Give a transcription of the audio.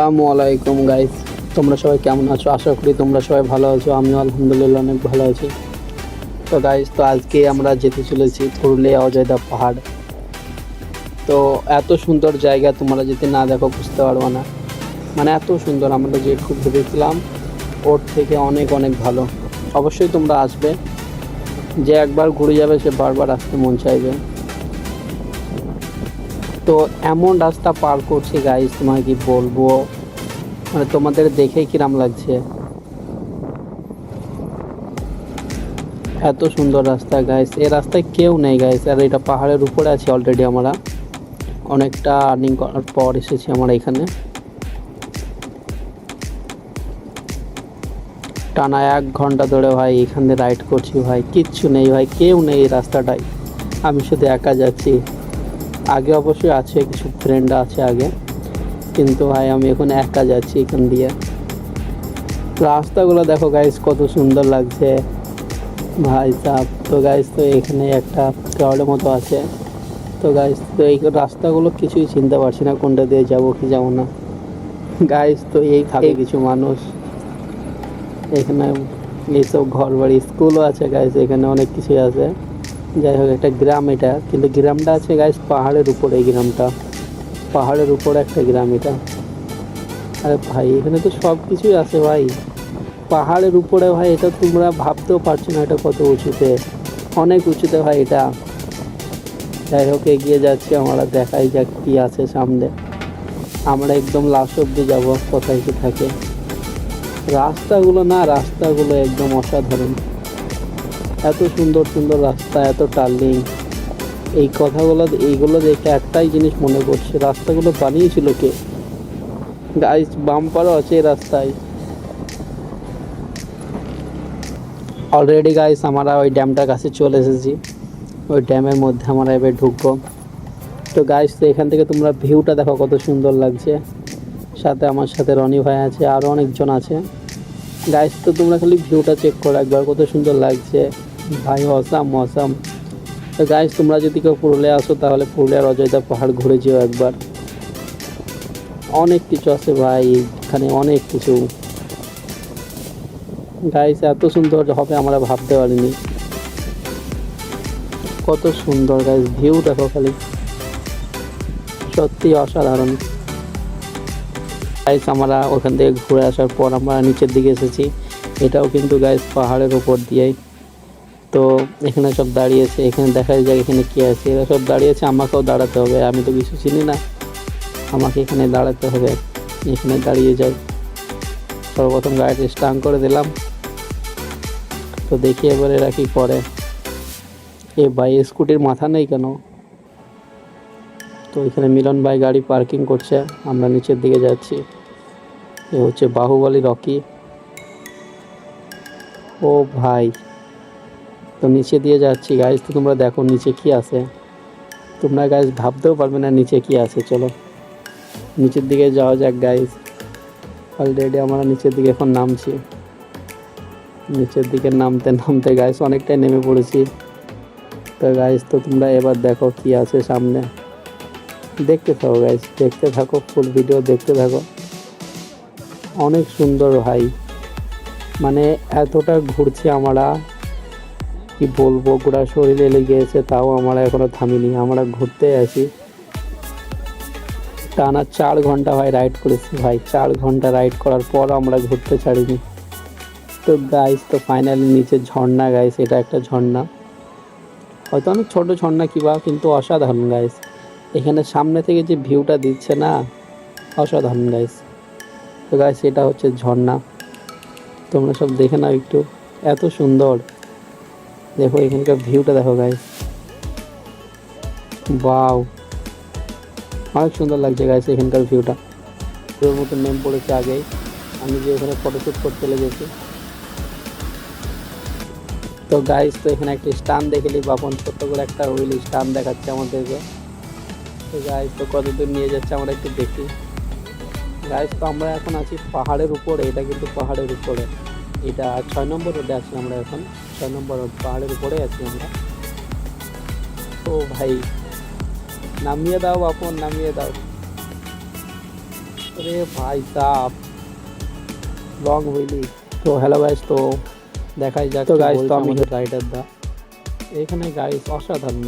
আসসালামু আলাইকুম গাইস, তোমরা সবাই কেমন আছো? আশা করি তোমরা সবাই ভালো আছো। আমিও আলহামদুলিল্লাহ অনেক ভালো আছি। তো গাইস, আজকে আমরা যেতে চলেছি পুরুলিয়া অযোধ্যা পাহাড়। তো এত সুন্দর জায়গা, তোমরা যদি না দেখো বুঝতে পারবো না। মানে এত সুন্দর, আমরা যেটুকু ভেবেছিলাম ওর থেকে অনেক অনেক ভালো। অবশ্যই তোমরা আসবে, যে একবার ঘুরে যাবে সে বারবার আসতে মন চাইবে। তো এমন রাস্তা পার করছি গাইস, তোমাকে কি বলবো, মানে তোমাদের দেখেই কিরাম লাগছে। এত সুন্দর রাস্তা গাইস, এই রাস্তায় কেউ নেই গাইস। আর এটা পাহাড়ের উপরে আছে অলরেডি। আমরা অনেকটা আর্নিং করার পর এসেছি আমরা এখানে। টানা 1 ঘন্টা ধরে ভাই এখানে রাইড করছি ভাই, কিচ্ছু নেই ভাই, কেউ নেই এই রাস্তাটায়। আমি শুধু একা যাচ্ছি। আগে অবশ্যই আছে, কিছু ফ্রেন্ড আছে আগে, কিন্তু ভাই আমি এখন একা যাচ্ছি এখান দিয়ে। রাস্তাগুলো দেখো গাইস, কত সুন্দর লাগছে ভাই সাহ। তো গাইস, তো এখানে একটা ক্রাউডের মতো আছে। তো গাইস, তো এই রাস্তাগুলো কিছুই চিনতে পারছি না, কোনটা দিয়ে যাবো কি যাবো না গাইস। তো এই থাকে কিছু মানুষ এখানে, এইসব ঘর বাড়ি স্কুলও আছে গাইস, এখানে অনেক কিছুই আছে। যাই হোক, একটা গ্রাম এটা, কিন্তু গ্রামটা আছে গাইস পাহাড়ের উপরে। এই গ্রামটা পাহাড়ের উপরে একটা গ্রাম এটা। আরে ভাই, এখানে তো সব কিছুই আছে ভাই, পাহাড়ের উপরে ভাই। এটা তোমরা ভাবতেও পারছো না এটা কত উঁচুতে, অনেক উঁচুতে ভাই এটা। যাই হোক, এগিয়ে যাচ্ছি আমরা, দেখাই যাক কি আছে সামনে। আমরা একদম লাস্ট অব্দি যাবো, কোথায় কি থাকে। রাস্তাগুলো একদম অসাধারণ। এত সুন্দর সুন্দর রাস্তা, এত টার্নিং। এইগুলো দেখে একটাই জিনিস মনে করছে, রাস্তাগুলো বানিয়েছিল কে গাইস? বাম্পারও আছে এই রাস্তায় অলরেডি গাইস। আমরা ওই ড্যামটার কাছে চলে এসেছি, ওই ড্যামের মধ্যে আমরা এবার ঢুকবো। তো গাইস, তো এখান থেকে তোমরা ভিউটা দেখো কত সুন্দর লাগছে। সাথে আমার সাথে রনি ভাই আছে, আরও অনেকজন আছে গাইস। তো তোমরা খালি ভিউটা চেক করো একবার, কত সুন্দর লাগছে ভাই, অসাম অসাম। তো গাইস, তোমরা যদি কেউ পুরুলিয়া আসো তাহলে পুরুলিয়ার অযোধ্যা পাহাড় ঘুরে যেও একবার। অনেক কিছু আছে ভাই এখানে, অনেক কিছু গাইস। এত সুন্দর হবে আমরা ভাবতে পারিনি। কত সুন্দর গাইস, ভিউ দেখো খালি, সত্যি অসাধারণ গাইস। আমরা ওখান থেকে ঘুরে আসার পর আমরা নিচের দিকে এসেছি। এটাও কিন্তু গাইস পাহাড়ের উপর দিয়েই। তো এখানে সব দাঁড়িয়েছে, এখানে দেখা যায় এখানে কি আছে। এরা সব দাঁড়িয়েছে, আমাকেও দাঁড়াতে হবে। আমি তো কিছু চিনি না, আমাকে এখানে দাঁড়াতে হবে। এখানে দাঁড়িয়ে যাই। সর্বপ্রথম গাড়িটা স্টার্ট করে দিলাম। তো দেখি এবার এরা কি করে। এ ভাই, স্কুটির মাথা নেই কেন? তো এখানে মিলন ভাই গাড়ি পার্কিং করছে, আমরা নিচের দিকে যাচ্ছি। এ হচ্ছে বাহুবলী রকি। ও ভাই, তো নিচে দিয়ে যাচ্ছি গাইজ। তো তোমরা দেখো নিচে কি আছে, তোমরা গাইজ ভাবতেও পারবে না নিচে কি আছে। চলো নিচের দিকে যাওয়া যাক গাইজ। অলরেডি আমরা নিচের দিকে এখন নামছি। নিচের দিকে নামতে নামতে গাইজ অনেকটাই নেমে পড়েছি। তো গাইজ, তো তোমরা এবার দেখো কি আছে সামনে। দেখতে থাকো গাইজ, দেখতে থাকো, ফুল ভিডিও দেখতে থাকো। অনেক সুন্দর ভাই, মানে এতটা ঘুরছি আমরা, কি বলবো, গোটা শরীরে লেগে গেছে, তাও আমরা এখনো থামিনি, আমরা ঘুরতে আছি। টানা 4 ঘন্টা ভাই রাইড করেছি ভাই, 4 ঘন্টা রাইড করার পর আমরা ঘুরতে ছাড়িনি। তো গাইস, তো ফাইনালি নিচে ঝর্ণা গাইস, এটা একটা ঝর্ণা, হয়তো অনেক ছোট ঝর্ণা কিবা, কিন্তু অসাধারণ গাইস। এখানে সামনে থেকে যে ভিউটা দিচ্ছে না, অসাধারণ গাইস। তো গাইস, এটা হচ্ছে ঝর্ণা, তোমরা সব দেখে নাও একটু, এত সুন্দর। দেখো এখানকার ভিউটা দেখো গাইস, ওয়াও, অনেক সুন্দর লাগছে গাইস এখানকার ভিউটা। ওর মতো নেম পড়েছে আগেই, আমি যে ওখানে ফটোশ্যুট করতে চলে গেছি। তো গাইস, তো এখানে একটা স্টান দেখেলি, বাপন ছোট্ট করে একটা হুইল স্টান দেখাচ্ছে আমাদেরকে। তো গাইস, তো কতদূর নিয়ে যাচ্ছে আমরা একটু দেখি গাইস। তো আমরা এখন আছি পাহাড়ের উপরে, এটা কিন্তু পাহাড়ের উপরে, এটা 6 নম্বর রোডে আছি আমরা এখন। 6 নম্বর রোড, পাহাড়ের উপরে আছি আমরা। তো ভাই নামিয়ে দাও বাপন, নামিয়ে দাও। अरे भाई साहब লং হুইলি। তো হ্যালো গাইস, তো দেখাই যাক। তো গাইস, তো আমি রাইডার দা এখানে গাইস অসাধারণ